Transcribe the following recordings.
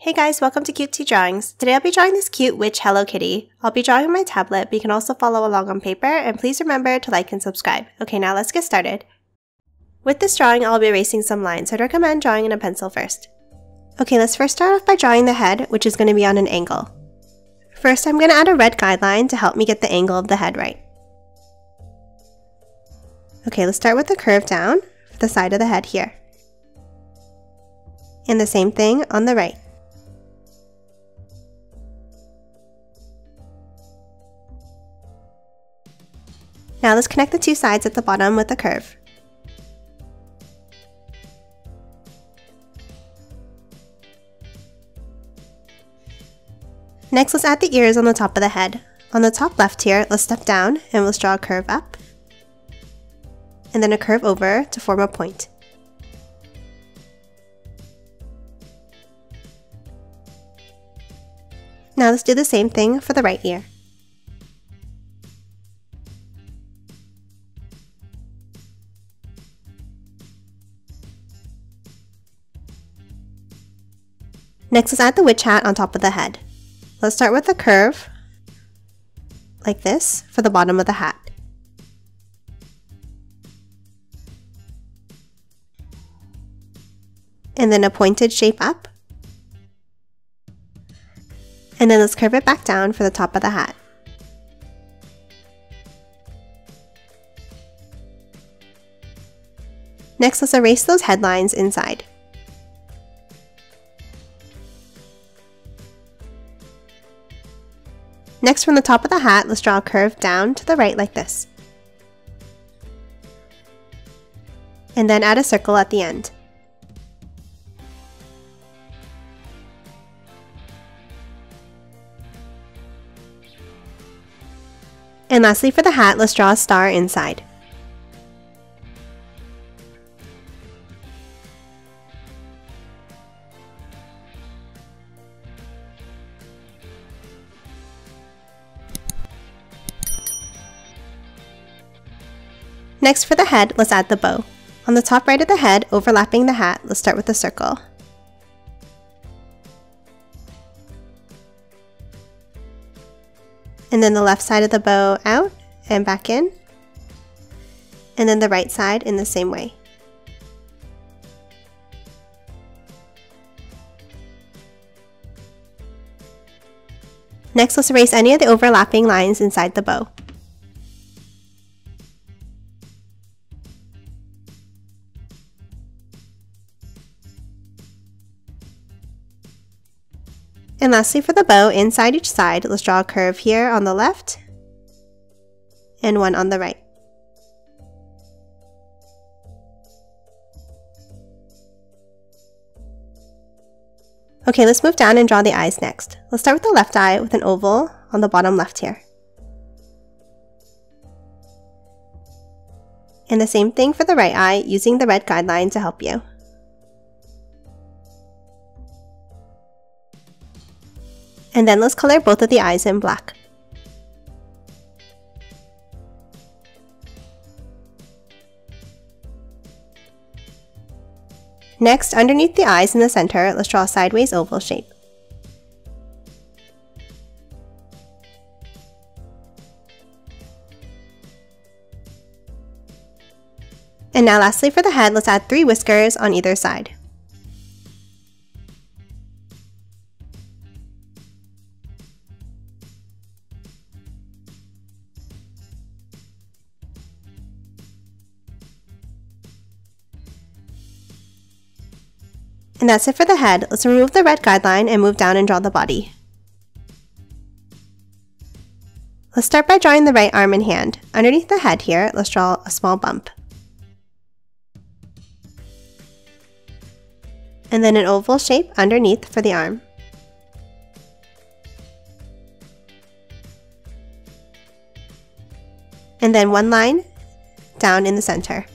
Hey guys, welcome to Kitī Drawings. Today I'll be drawing this cute witch Hello Kitty. I'll be drawing on my tablet, but you can also follow along on paper, and please remember to like and subscribe. Okay, now let's get started. With this drawing, I'll be erasing some lines, so I'd recommend drawing in a pencil first. Okay, let's first start off by drawing the head, which is going to be on an angle. First, I'm going to add a red guideline to help me get the angle of the head right. Okay, let's start with the curve down for the side of the head here. And the same thing on the right. Now let's connect the two sides at the bottom with a curve. Next, let's add the ears on the top of the head. On the top left here, let's step down and let's draw a curve up, and then a curve over to form a point. Now let's do the same thing for the right ear. Next, let's add the witch hat on top of the head. Let's start with a curve, like this, for the bottom of the hat. And then a pointed shape up. And then let's curve it back down for the top of the hat. Next, let's erase those headlines inside. Next, from the top of the hat, let's draw a curve down to the right like this. And then add a circle at the end. And lastly, for the hat, let's draw a star inside. Next, for the head, let's add the bow. On the top right of the head, overlapping the hat, let's start with a circle. And then the left side of the bow out and back in. And then the right side in the same way. Next, let's erase any of the overlapping lines inside the bow. And lastly, for the bow, inside each side, let's draw a curve here on the left and one on the right. Okay, let's move down and draw the eyes next. Let's start with the left eye with an oval on the bottom left here. And the same thing for the right eye, using the red guideline to help you. And then let's color both of the eyes in black. Next, underneath the eyes in the center, let's draw a sideways oval shape. And now lastly, for the head, let's add 3 whiskers on either side. And that's it for the head. Let's remove the red guideline and move down and draw the body. Let's start by drawing the right arm and hand. Underneath the head here, let's draw a small bump. And then an oval shape underneath for the arm. And then one line down in the center.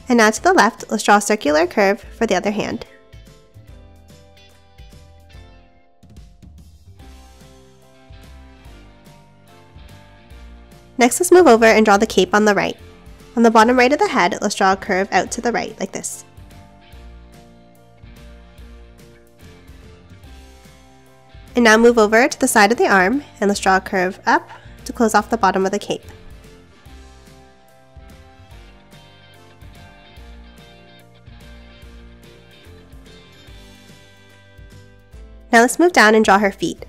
And now to the left, let's draw a circular curve for the other hand. Next, let's move over and draw the cape on the right. On the bottom right of the head, let's draw a curve out to the right, like this. And now move over to the side of the arm, and let's draw a curve up to close off the bottom of the cape. Now let's move down and draw her feet.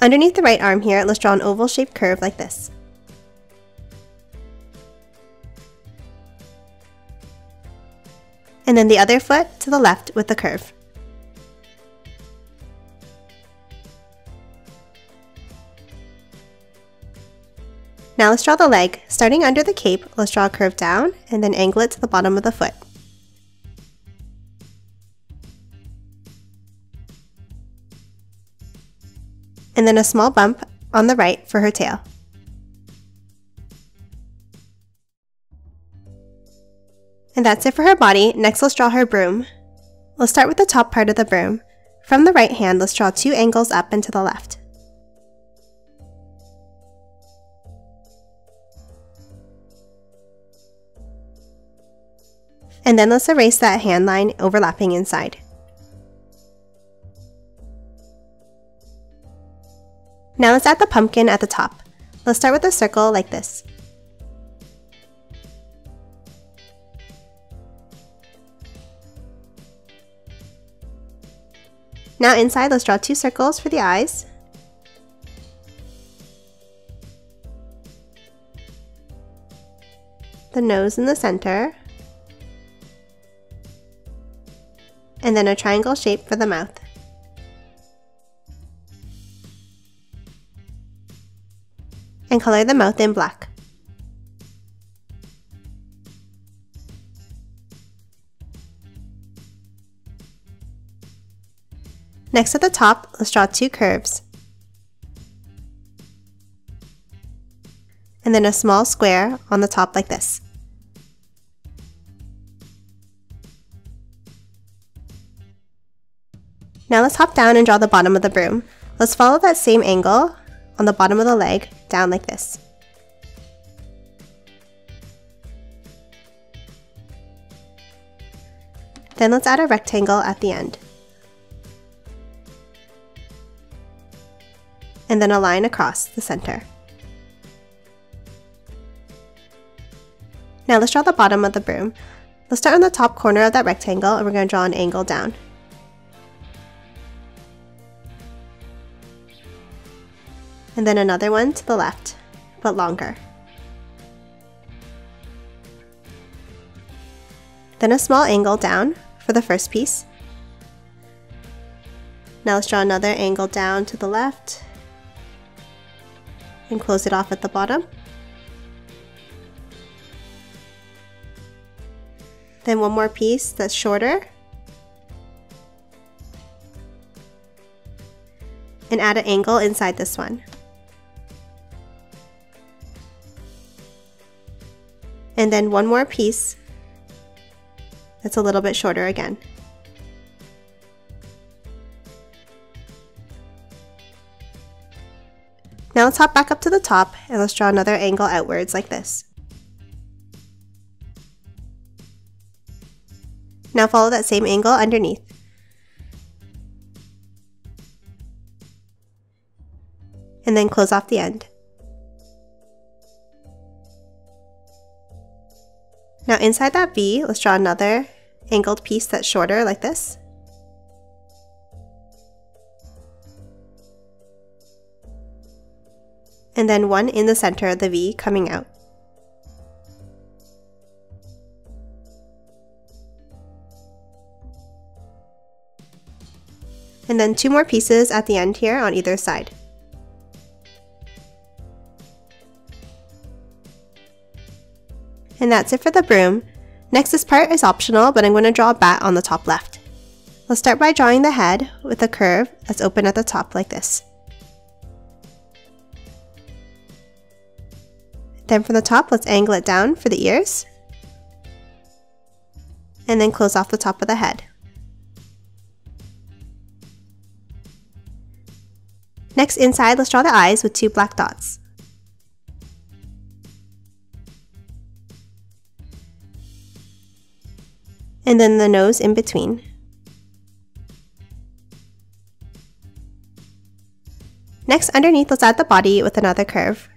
Underneath the right arm here, let's draw an oval-shaped curve like this. And then the other foot to the left with the curve. Now let's draw the leg. Starting under the cape, let's draw a curve down and then angle it to the bottom of the foot. And then a small bump on the right for her tail. And that's it for her body. Next, let's draw her broom. Let's start with the top part of the broom. From the right hand, let's draw 2 angles up and to the left. And then let's erase that hand line overlapping inside. Now let's add the pumpkin at the top. Let's start with a circle like this. Now inside, let's draw 2 circles for the eyes. The nose in the center. And then a triangle shape for the mouth. And color the mouth in black. Next at the top, let's draw 2 curves. And then a small square on the top like this. Now let's hop down and draw the bottom of the broom. Let's follow that same angle on the bottom of the leg down like this. Then let's add a rectangle at the end. And then a line across the center. Now let's draw the bottom of the broom. Let's start on the top corner of that rectangle and we're going to draw an angle down. And then another one to the left, but longer. Then a small angle down for the first piece. Now let's draw another angle down to the left and close it off at the bottom. Then one more piece that's shorter. And add an angle inside this one. And then one more piece that's a little bit shorter again. Now let's hop back up to the top and let's draw another angle outwards like this. Now follow that same angle underneath. And then close off the end. Now inside that V, let's draw another angled piece that's shorter like this. And then one in the center of the V coming out. And then 2 more pieces at the end here on either side. And that's it for the broom. Next, this part is optional, but I'm going to draw a bat on the top left. Let's start by drawing the head with a curve that's open at the top like this. Then from the top, let's angle it down for the ears. And then close off the top of the head. Next, inside, let's draw the eyes with 2 black dots. and then the nose in between. Next, underneath, let's add the body with another curve.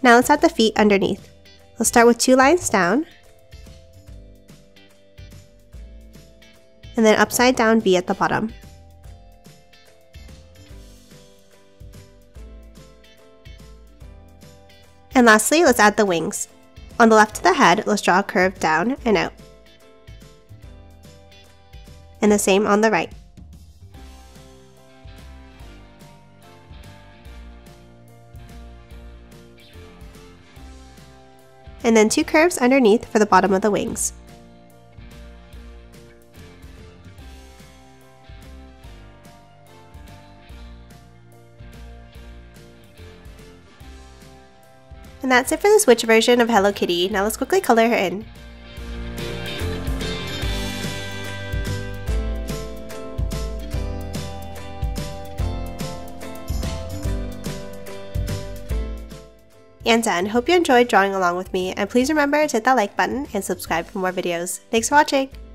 Now let's add the feet underneath. Let's start with 2 lines down, and then upside down V at the bottom. And lastly, let's add the wings. On the left of the head, let's draw a curve down and out. And the same on the right. And then 2 curves underneath for the bottom of the wings. And that's it for the Switch version of Hello Kitty. Now let's quickly color her in. And done. Hope you enjoyed drawing along with me, and please remember to hit that like button and subscribe for more videos. Thanks for watching!